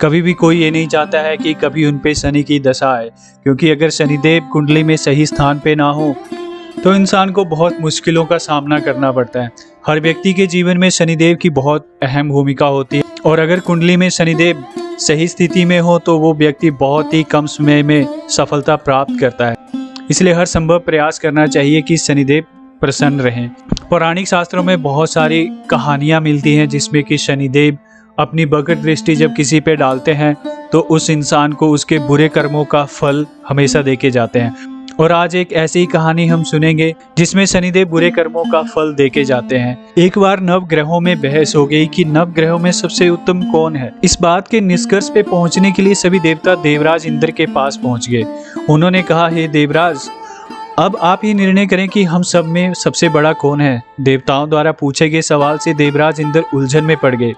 कभी भी कोई ये नहीं चाहता है कि कभी उन पे शनि की दशा आए, क्योंकि अगर शनिदेव कुंडली में सही स्थान पे ना हो तो इंसान को बहुत मुश्किलों का सामना करना पड़ता है। हर व्यक्ति के जीवन में शनिदेव की बहुत अहम भूमिका होती है और अगर कुंडली में शनिदेव सही स्थिति में हो तो वो व्यक्ति बहुत ही कम समय में सफलता प्राप्त करता है। इसलिए हर संभव प्रयास करना चाहिए कि शनिदेव प्रसन्न रहें। पौराणिक शास्त्रों में बहुत सारी कहानियां मिलती हैं जिसमें कि शनिदेव अपनी वक्र दृष्टि जब किसी पे डालते हैं तो उस इंसान को उसके बुरे कर्मों का फल हमेशा देके जाते हैं। और आज एक ऐसी ही कहानी हम सुनेंगे जिसमें शनिदेव बुरे कर्मों का फल देके जाते हैं। एक बार नवग्रहों में बहस हो गई कि नवग्रहों में सबसे उत्तम कौन है। इस बात के निष्कर्ष पे पहुंचने के लिए सभी देवता देवराज इंद्र के पास पहुंच गए। उन्होंने कहा, हे देवराज, अब आप ही निर्णय करें कि हम सब में सबसे बड़ा कौन है। देवताओं द्वारा पूछे गए सवाल से देवराज इंद्र उलझन में पड़ गए।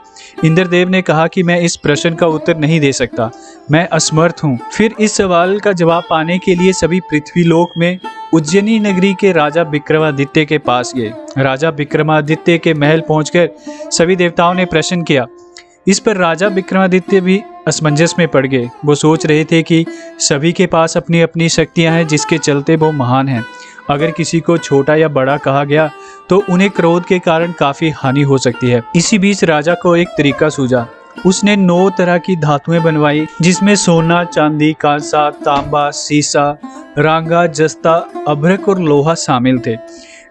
इंद्रदेव ने कहा कि मैं इस प्रश्न का उत्तर नहीं दे सकता, मैं असमर्थ हूँ। फिर इस सवाल का जवाब पाने के लिए सभी पृथ्वीलोक में उज्जैनी नगरी के राजा विक्रमादित्य के पास गए। राजा विक्रमादित्य के महल पहुंचकर सभी देवताओं ने प्रश्न किया। इस पर राजा विक्रमादित्य भी असमंजस में पड़ गए। वो सोच रहे थे कि सभी के पास अपनी अपनी शक्तियां हैं जिसके चलते वो महान हैं। अगर किसी को छोटा या बड़ा कहा गया तो उन्हें क्रोध के कारण काफी हानि हो सकती है। इसी बीच राजा को एक तरीका सूझा। उसने 9 तरह की धातुएं बनवाई जिसमें सोना, चांदी, कांसा, तांबा, सीसा, रांगा, जस्ता, अभ्रक और लोहा शामिल थे।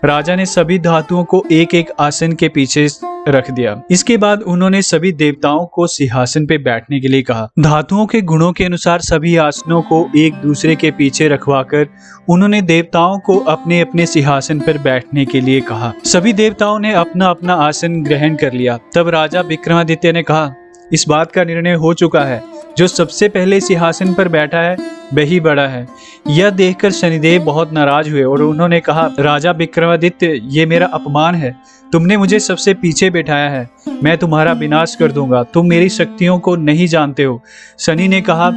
राजा ने सभी धातुओं को एक एक आसन के पीछे रख दिया। इसके बाद उन्होंने सभी देवताओं को सिंहासन पे बैठने के लिए कहा। धातुओं के गुणों के अनुसार सभी आसनों को एक दूसरे के पीछे रखवाकर उन्होंने देवताओं को अपने अपने सिंहासन पर बैठने के लिए कहा। सभी देवताओं ने अपना अपना आसन ग्रहण कर लिया। तब राजा विक्रमादित्य ने कहा, इस बात का निर्णय हो चुका है, जो सबसे पहले सिंहासन पर बैठा है वही बड़ा है। यह देखकर शनिदेव बहुत नाराज हुए और उन्होंने कहा, राजा विक्रमादित्य, ये मेरा अपमान है। तुमने मुझे सबसे पीछे बैठाया है। मैं तुम्हारा विनाश कर दूंगा। तुम मेरी शक्तियों को नहीं जानते हो। शनि ने कहा,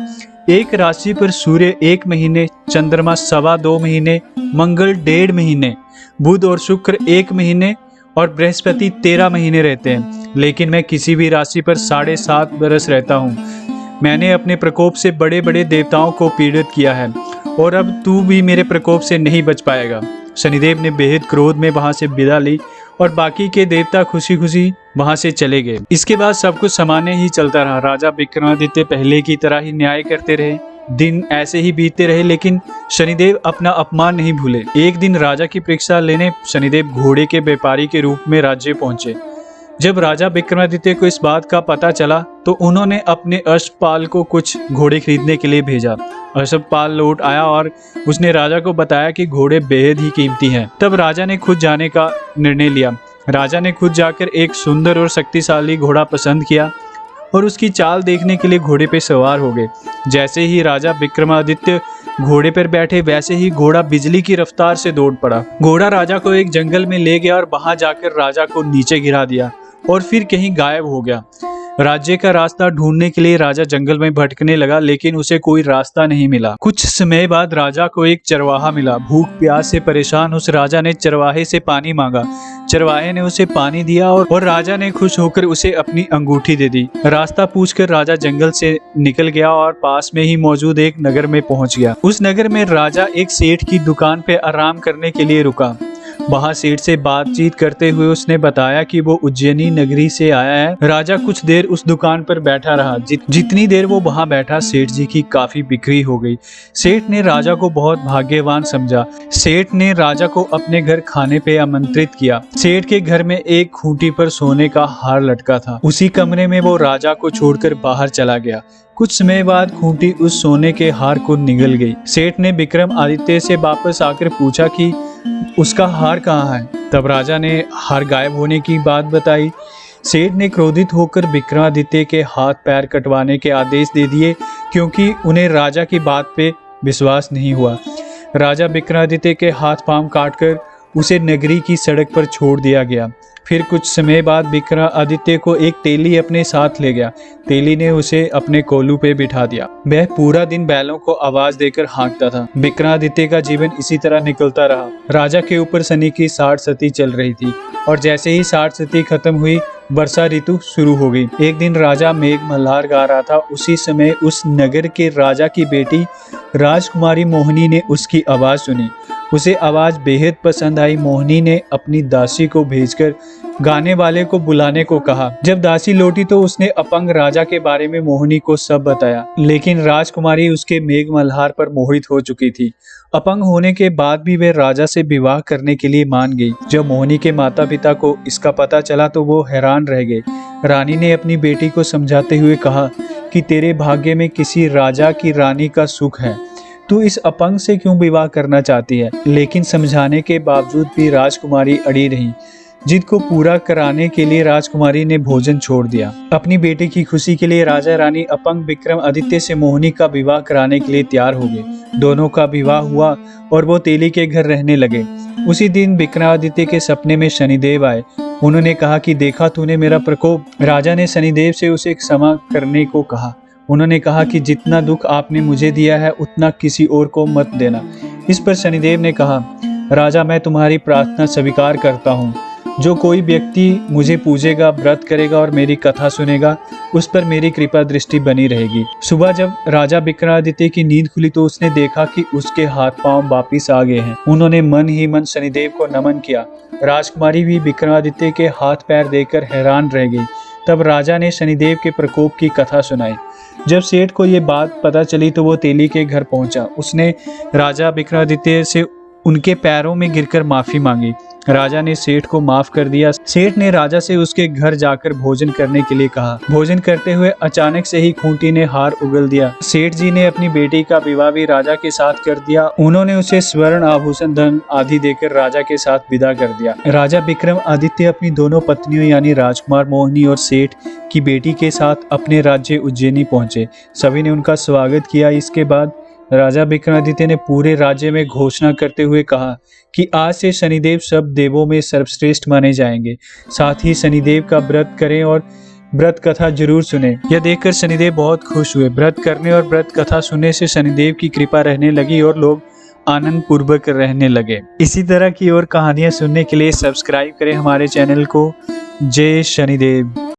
एक राशि पर सूर्य 1 महीने, चंद्रमा 2.25 महीने, मंगल 1.5 महीने, बुध और शुक्र 1 महीने और बृहस्पति 13 महीने रहते हैं। लेकिन मैं किसी भी राशि पर 7.5 बरस रहता हूँ। मैंने अपने प्रकोप से बड़े बड़े देवताओं को पीड़ित किया है और अब तू भी मेरे प्रकोप से नहीं बच पाएगा। शनिदेव ने बेहद क्रोध में वहां से विदा ली और बाकी के देवता खुशी खुशी वहां से चले गए। इसके बाद सब कुछ सामान्य ही चलता रहा। राजा विक्रमादित्य पहले की तरह ही न्याय करते रहे। दिन ऐसे ही बीतते रहे लेकिन शनिदेव अपना अपमान नहीं भूले। एक दिन राजा की परीक्षा लेने शनिदेव घोड़े के व्यापारी के रूप में राज्य पहुंचे। जब राजा विक्रमादित्य को इस बात का पता चला तो उन्होंने अपने अश्वपाल को कुछ घोड़े खरीदने के लिए भेजा। अश्वपाल लौट आया और उसने राजा को बताया कि घोड़े बेहद ही कीमती हैं। तब राजा ने खुद जाने का निर्णय लिया। राजा ने खुद जाकर एक सुंदर और शक्तिशाली घोड़ा पसंद किया और उसकी चाल देखने के लिए घोड़े पे सवार हो गए। जैसे ही राजा विक्रमादित्य घोड़े पर बैठे वैसे ही घोड़ा बिजली की रफ्तार से दौड़ पड़ा। घोड़ा राजा को एक जंगल में ले गया और वहां जाकर राजा को नीचे गिरा दिया और फिर कहीं गायब हो गया। राज्य का रास्ता ढूंढने के लिए राजा जंगल में भटकने लगा लेकिन उसे कोई रास्ता नहीं मिला। कुछ समय बाद राजा को एक चरवाहा मिला। भूख प्यास से परेशान उस राजा ने चरवाहे से पानी मांगा। चरवाहे ने उसे पानी दिया और राजा ने खुश होकर उसे अपनी अंगूठी दे दी। रास्ता पूछकर राजा जंगल से निकल गया और पास में ही मौजूद एक नगर में पहुंच गया। उस नगर में राजा एक सेठ की दुकान पे आराम करने के लिए रुका। वहां सेठ से बातचीत करते हुए उसने बताया कि वो उज्जैनी नगरी से आया है। राजा कुछ देर उस दुकान पर बैठा रहा। जितनी देर वो वहां बैठा सेठ जी की काफी बिक्री हो गई। सेठ ने राजा को बहुत भाग्यवान समझा। सेठ ने राजा को अपने घर खाने पे आमंत्रित किया। सेठ के घर में एक खूंटी पर सोने का हार लटका था। उसी कमरे में वो राजा को छोड़कर बाहर चला गया। कुछ समय बाद खूंटी उस सोने के हार को निगल गई। सेठ ने विक्रमादित्य से वापस आकर पूछा कि उसका हार कहाँ है। तब राजा ने हार गायब होने की बात बताई। सेठ ने क्रोधित होकर विक्रमादित्य के हाथ पैर कटवाने के आदेश दे दिए क्योंकि उन्हें राजा की बात पे विश्वास नहीं हुआ। राजा विक्रमादित्य के हाथ पांव काटकर उसे नगरी की सड़क पर छोड़ दिया गया। फिर कुछ समय बाद विक्रमादित्य को एक तेली अपने साथ ले गया। तेली ने उसे अपने कोलू पे बिठा दिया। वह पूरा दिन बैलों को आवाज देकर हाँकता था। विक्रमादित्य का जीवन इसी तरह निकलता रहा। राजा के ऊपर शनि की 60 सती चल रही थी और जैसे ही 60 सती खत्म हुई वर्षा ऋतु शुरू हो गई। एक दिन राजा मेघ मल्हार गा रहा था। उसी समय उस नगर के राजा की बेटी राजकुमारी मोहिनी ने उसकी आवाज़ सुनी। उसे आवाज़ बेहद पसंद आई। मोहिनी ने अपनी दासी को भेजकर गाने वाले को बुलाने को कहा। जब दासी लौटी तो उसने अपंग राजा के बारे में मोहिनी को सब बताया, लेकिन राजकुमारी उसके मेघ मल्हार पर मोहित हो चुकी थी। अपंग होने के बाद भी वे राजा से विवाह करने के लिए मान गई। जब मोहिनी के माता पिता को इसका पता चला तो वो हैरान रह गए। रानी ने अपनी बेटी को समझाते हुए कहा कि तेरे भाग्य में किसी राजा की रानी का सुख है, तू इस अपंग से क्यों विवाह करना चाहती है। लेकिन समझाने के बावजूद भी राजकुमारी अड़ी रही। जिद को पूरा कराने के लिए राजकुमारी ने भोजन छोड़ दिया। अपनी बेटी की खुशी के लिए राजा रानी अपंग विक्रमादित्य से मोहिनी का विवाह कराने के लिए तैयार हो गए। दोनों का विवाह हुआ और वो तेली के घर रहने लगे। उसी दिन विक्रमादित्य के सपने में शनिदेव आए। उन्होंने कहा कि देखा तूने मेरा प्रकोप। राजा ने शनिदेव से उसे क्षमा करने को कहा। उन्होंने कहा कि जितना दुख आपने मुझे दिया है उतना किसी और को मत देना। इस पर शनिदेव ने कहा, राजा मैं तुम्हारी प्रार्थना स्वीकार करता हूँ। जो कोई व्यक्ति मुझे पूजेगा, व्रत करेगा और मेरी कथा सुनेगा, उस पर मेरी कृपा दृष्टि बनी रहेगी। सुबह जब राजा विक्रमादित्य की नींद खुली तो उसने देखा कि उसके हाथ पांव वापिस आ गए हैं। उन्होंने मन ही मन शनिदेव को नमन किया। राजकुमारी भी विक्रमादित्य के हाथ पैर देखकर हैरान रह गई। तब राजा ने शनिदेव के प्रकोप की कथा सुनाई। जब सेठ को ये बात पता चली तो वो तेली के घर पहुंचा। उसने राजा विक्रमादित्य से उनके पैरों में गिरकर माफी मांगी। राजा ने सेठ को माफ कर दिया। सेठ ने राजा से उसके घर जाकर भोजन करने के लिए कहा। भोजन करते हुए अचानक से ही खूंटी ने हार उगल दिया। सेठ जी ने अपनी बेटी का विवाह भी राजा के साथ कर दिया। उन्होंने उसे स्वर्ण आभूषण धन आदि देकर राजा के साथ विदा कर दिया। राजा विक्रमादित्य अपनी दोनों पत्नियों यानी राजकुमार मोहिनी और सेठ की बेटी के साथ अपने राज्य उज्जैनी पहुंचे। सभी ने उनका स्वागत किया। इसके बाद राजा विक्रमादित्य ने पूरे राज्य में घोषणा करते हुए कहा कि आज से शनिदेव सब देवों में सर्वश्रेष्ठ माने जाएंगे। साथ ही शनिदेव का व्रत करें और व्रत कथा जरूर सुने। यह देखकर शनिदेव बहुत खुश हुए। व्रत करने और व्रत कथा सुनने से शनिदेव की कृपा रहने लगी और लोग आनंद पूर्वक रहने लगे। इसी तरह की और कहानियां सुनने के लिए सब्सक्राइब करें हमारे चैनल को। जय शनिदेव।